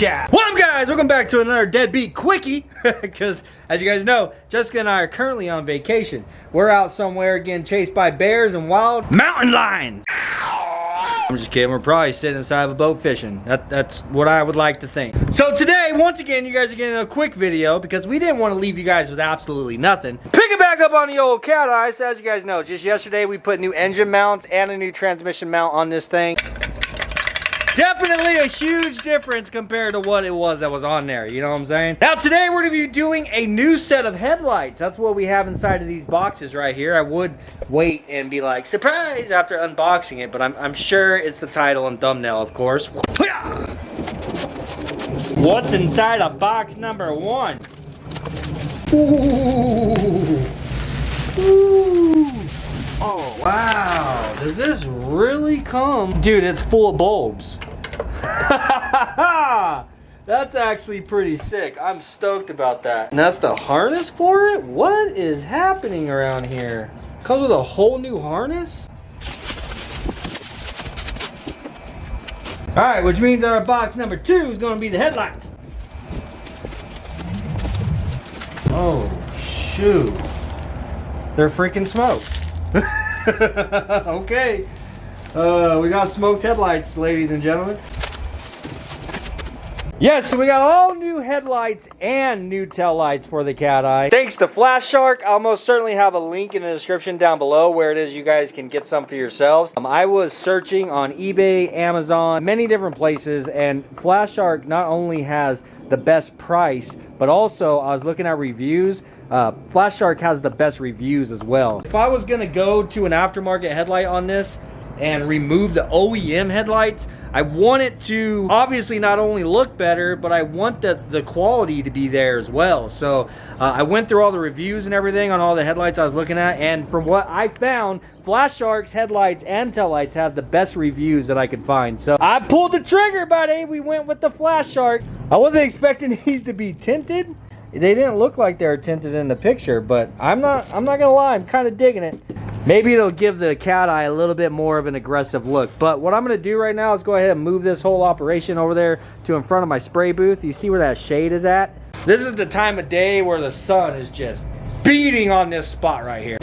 chat. What up, guys? Welcome back to another Deadbeat Quickie. Because, as you guys know, Jessica and I are currently on vacation. We're out somewhere getting chased by bears and wild mountain lions. I'm just kidding. We're probably sitting inside of a boat fishing. That's what I would like to think. So today, once again, you guys are getting a quick video because we didn't want to leave you guys with absolutely nothing. Picking back up on the old cat eyes, as you guys know, just yesterday we put new engine mounts and a new transmission mount on this thing. Definitely a huge difference compared to what it was that was on there, you know what I'm saying? Now today we're gonna be doing a new set of headlights. That's what we have inside of these boxes right here. I would wait and be like, surprise, after unboxing it, but I'm sure it's the title and thumbnail, of course. What's inside of box number 1? Ooh. Ooh. Oh, wow. Does this really come? Dude, it's full of bulbs. That's actually pretty sick. I'm stoked about that. And that's the harness for it? What is happening around here? Comes with a whole new harness? Alright, which means our box number 2 is going to be the headlights. Oh, shoot. They're freaking smoked. Okay. We got smoked headlights, ladies and gentlemen. Yes, so we got all new headlights and new tail lights for the cat eye. Thanks to Flashark. I'll most certainly have a link in the description down below where it is you guys can get some for yourselves. I was searching on eBay, Amazon, many different places, and Flashark not only has the best price, but also I was looking at reviews. Flashark has the best reviews as well. If I was gonna go to an aftermarket headlight on this and remove the OEM headlights, I want it to obviously not only look better, but I want the quality to be there as well. So I went through all the reviews and everything on all the headlights I was looking at, and from what I found, Flashark's headlights and taillights have the best reviews that I could find. So I pulled the trigger, buddy. We went with the Flashark. I wasn't expecting these to be tinted. They didn't look like they were tinted in the picture, but I'm not gonna lie, I'm kind of digging it. Maybe it'll give the cat eye a little bit more of an aggressive look. But what I'm gonna do right now is go ahead and move this whole operation over there to in front of my spray booth. You see where that shade is at? This is the time of day where the sun is just beating on this spot right here.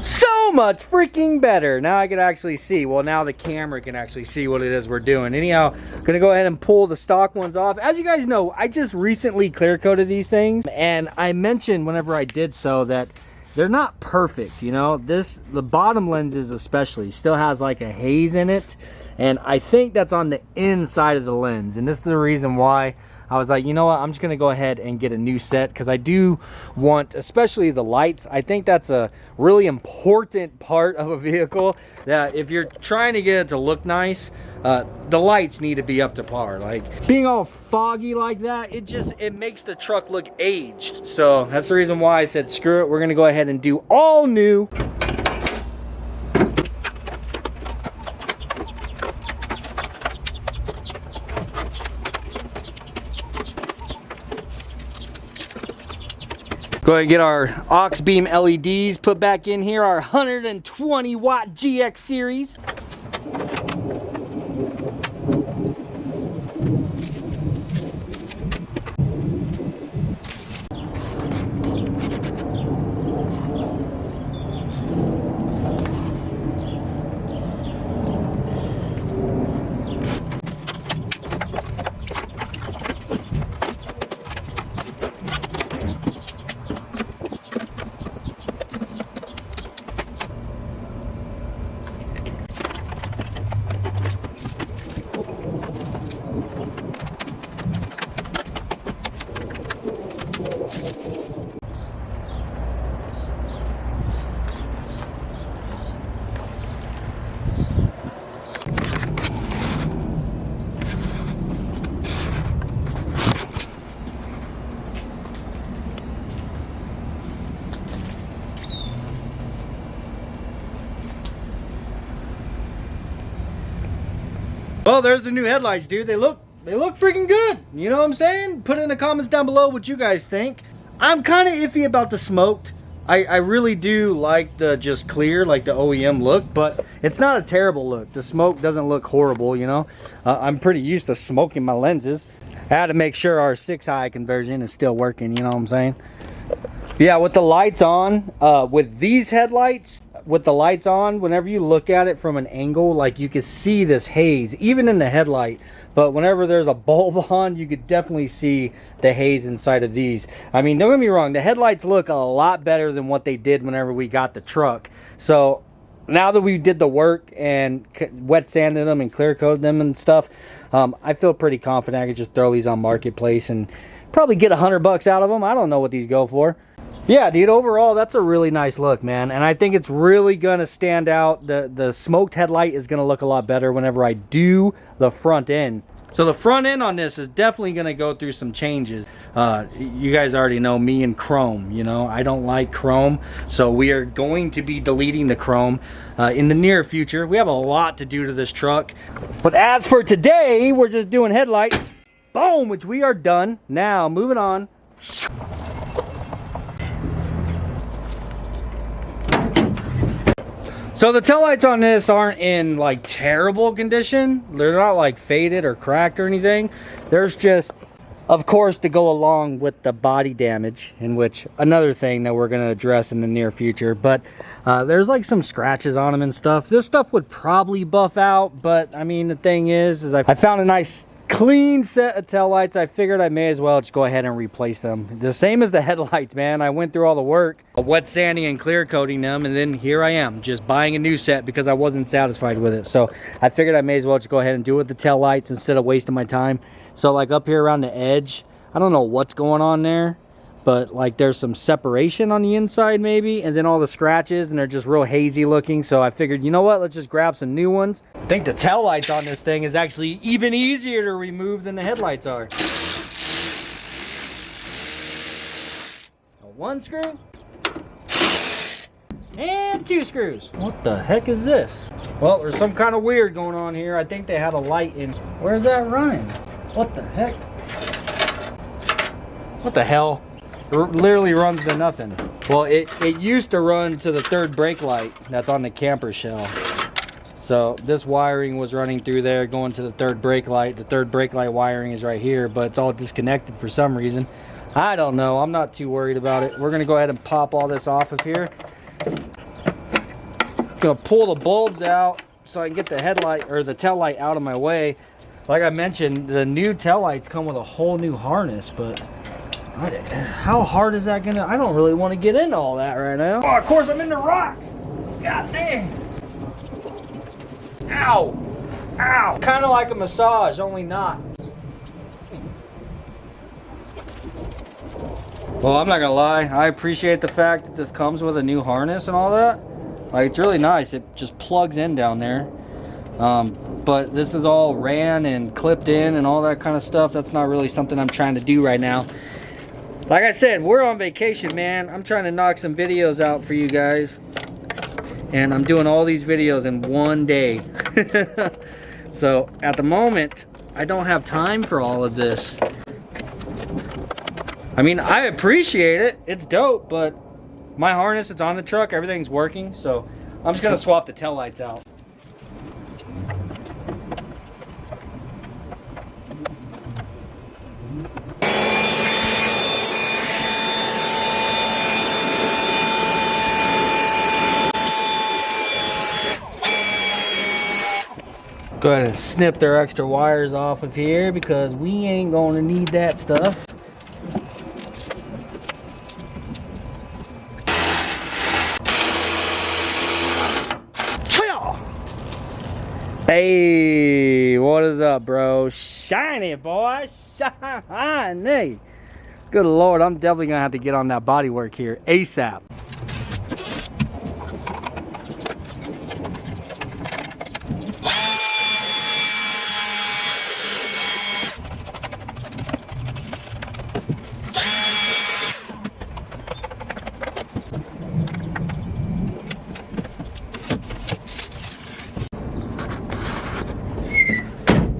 So much freaking better. Now I can actually see. Well, now the camera can actually see what it is we're doing. Anyhow, I'm gonna go ahead and pull the stock ones off. As you guys know, I just recently clear coated these things, and I mentioned whenever I did so that they're not perfect, you know. The bottom lenses especially still has like a haze in it, and I think that's on the inside of the lens, and this is the reason why I was like, you know what, I'm just gonna go ahead and get a new set, because I do want, especially the lights, I think that's a really important part of a vehicle, that if you're trying to get it to look nice, the lights need to be up to par. Like, being all foggy like that, it makes the truck look aged. So that's the reason why I said, screw it, we're gonna go ahead and do all new. Go ahead and get our aux beam LEDs put back in here, our 120 watt GX series. Well, there's the new headlights, dude. They look freaking good. You know what I'm saying? Put it in the comments down below what you guys think. I'm kind of iffy about the smoked. I really do like the just clear, like the OEM look, but it's not a terrible look. The smoke doesn't look horrible, you know. I'm pretty used to smoking my lenses. I had to make sure our 6-high conversion is still working, you know what I'm saying? Yeah, with the lights on, with these headlights, with the lights on, whenever you look at it from an angle, like you can see this haze, even in the headlight. But whenever there's a bulb on, you could definitely see the haze inside of these. I mean, don't get me wrong, the headlights look a lot better than what they did whenever we got the truck. So now that we did the work and wet sanded them and clear coated them and stuff, I feel pretty confident I could just throw these on Marketplace and probably get $100 out of them. I don't know what these go for. Yeah, dude, overall, that's a really nice look, man. And I think it's really going to stand out. The smoked headlight is going to look a lot better whenever I do the front end. So the front end on this is definitely going to go through some changes. You guys already know me and chrome, you know. I don't like chrome. So we are going to be deleting the chrome in the near future. We have a lot to do to this truck. But as for today, we're just doing headlights. Boom, which we are done. Now, moving on. So the taillights on this aren't in like terrible condition. They're not like faded or cracked or anything. There's just, of course, to go along with the body damage, in which another thing that we're going to address in the near future. But there's like some scratches on them and stuff. This stuff would probably buff out, but I mean, the thing is I found a nice clean set of taillights. I figured I may as well just go ahead and replace them. The same as the headlights, man. I went through all the work, wet sanding and clear coating them, and then here I am just buying a new set because I wasn't satisfied with it. So I figured I may as well just go ahead and do it with the taillights instead of wasting my time. So like up here around the edge, I don't know what's going on there, but like there's some separation on the inside maybe, and then all the scratches, and they're just real hazy looking. So I figured, you know what, let's just grab some new ones. I think the taillights on this thing is actually even easier to remove than the headlights are. One screw and 2 screws. What the heck is this? Well, there's some kind of weird going on here. I think they had a light in. Where's that running? What the heck? What the hell? It literally runs to nothing. Well, it used to run to the 3rd brake light that's on the camper shell. So this wiring was running through there going to the 3rd brake light. The 3rd brake light wiring is right here, but it's all disconnected for some reason. I don't know. I'm not too worried about it. We're going to go ahead and pop all this off of here. Going to pull the bulbs out so I can get the headlight or the tail light out of my way. Like I mentioned, the new tail lights come with a whole new harness, but how hard is that gonna? I don't really want to get into all that right now. Oh, of course I'm in the rocks. God dang. Ow. Ow. Kind of like a massage, only not. Well, I'm not gonna lie. I appreciate the fact that this comes with a new harness and all that. Like, it's really nice. It just plugs in down there. But this is all ran and clipped in and all that kind of stuff. That's not really something I'm trying to do right now. Like I said, we're on vacation, man. I'm trying to knock some videos out for you guys. And I'm doing all these videos in one day. So at the moment, I don't have time for all of this. I mean, I appreciate it. It's dope, but my harness, it's on the truck. Everything's working. So I'm just going to swap the taillights out. Go ahead and snip their extra wires off of here because we ain't going to need that stuff. Hey, what is up, bro? Shiny, boy. Shiny. Good Lord, I'm definitely going to have to get on that body work here ASAP.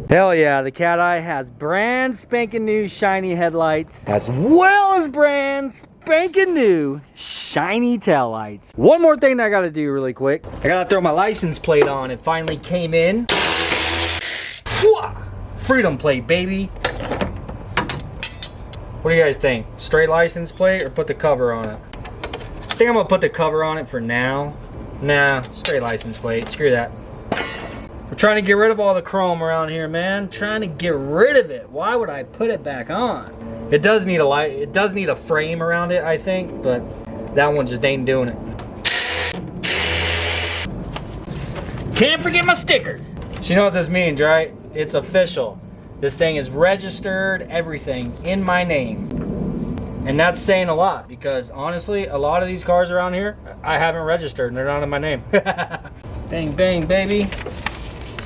Hell yeah, the Cat Eye has brand spanking new shiny headlights as well as brand spanking new shiny taillights. One more thing that I gotta do really quick. I gotta throw my license plate on. It finally came in. Freedom plate, baby. What do you guys think? Straight license plate or put the cover on it? I think I'm gonna put the cover on it for now. Nah, straight license plate. Screw that. We're trying to get rid of all the chrome around here, man. Trying to get rid of it. Why would I put it back on? It does need a light. It does need a frame around it, I think, but that one just ain't doing it. Can't forget my sticker. So you know what this means, right? It's official. This thing is registered, everything in my name. And that's saying a lot because honestly, a lot of these cars around here, I haven't registered and they're not in my name. Bang, bang, baby.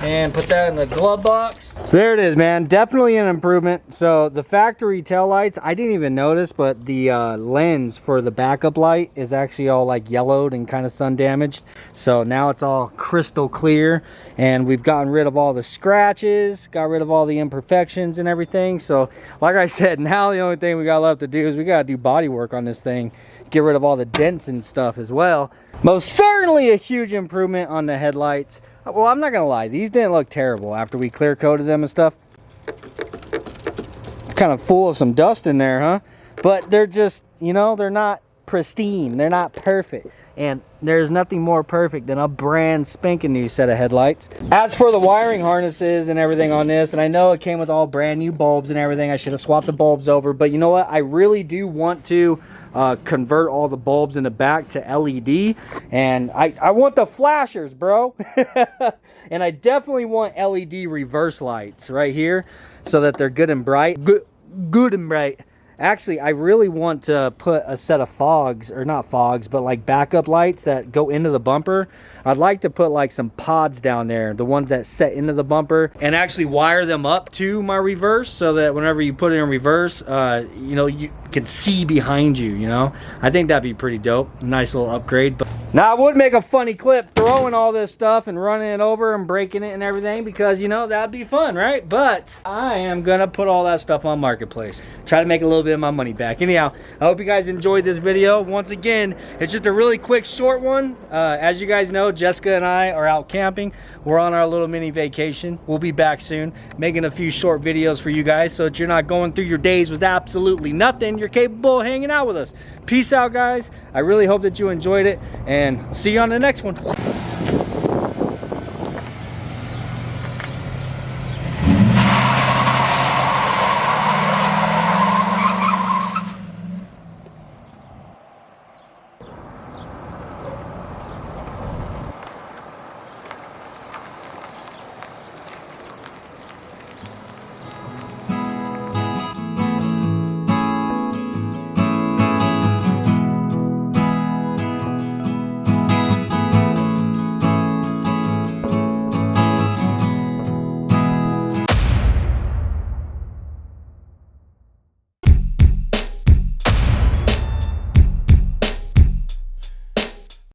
And put that in the glove box. So there it is, man. Definitely an improvement. So the factory tail lights, I didn't even notice, but the lens for the backup light is actually all like yellowed and kind of sun damaged. So now it's all crystal clear, and we've gotten rid of all the scratches, got rid of all the imperfections and everything. So like I said, now the only thing we got left to do is we got to do body work on this thing, get rid of all the dents and stuff as well. Most certainly a huge improvement on the headlights. Well, I'm not gonna lie, these didn't look terrible after we clear coated them and stuff. Kind of full of some dust in there, huh? But they're just, you know, they're not pristine, they're not perfect. And there's nothing more perfect than a brand spanking new set of headlights. As for the wiring harnesses and everything on this, and I know it came with all brand new bulbs and everything, I should have swapped the bulbs over, but you know what, I really do want to convert all the bulbs in the back to LED, and I want the flashers, bro. And I definitely want LED reverse lights right here so that they're good and bright. Good and bright. Actually, I really want to put a set of fogs, or not fogs, but like backup lights that go into the bumper. I'd like to put like some pods down there, the ones that set into the bumper, and actually wire them up to my reverse so that whenever you put it in reverse, you know, you can see behind you, you know? I think that'd be pretty dope. Nice little upgrade. But now I would make a funny clip throwing all this stuff and running it over and breaking it and everything because, you know, that'd be fun, right? But I am gonna put all that stuff on Marketplace. Try to make a little bit of my money back. Anyhow, I hope you guys enjoyed this video. Once again, it's just a really quick, short one. As you guys know, Jessica and I are out camping. We're on our little mini vacation. We'll be back soon, making a few short videos for you guys so that you're not going through your days with absolutely nothing. You're capable of hanging out with us. Peace out, guys. I really hope that you enjoyed it, and see you on the next one.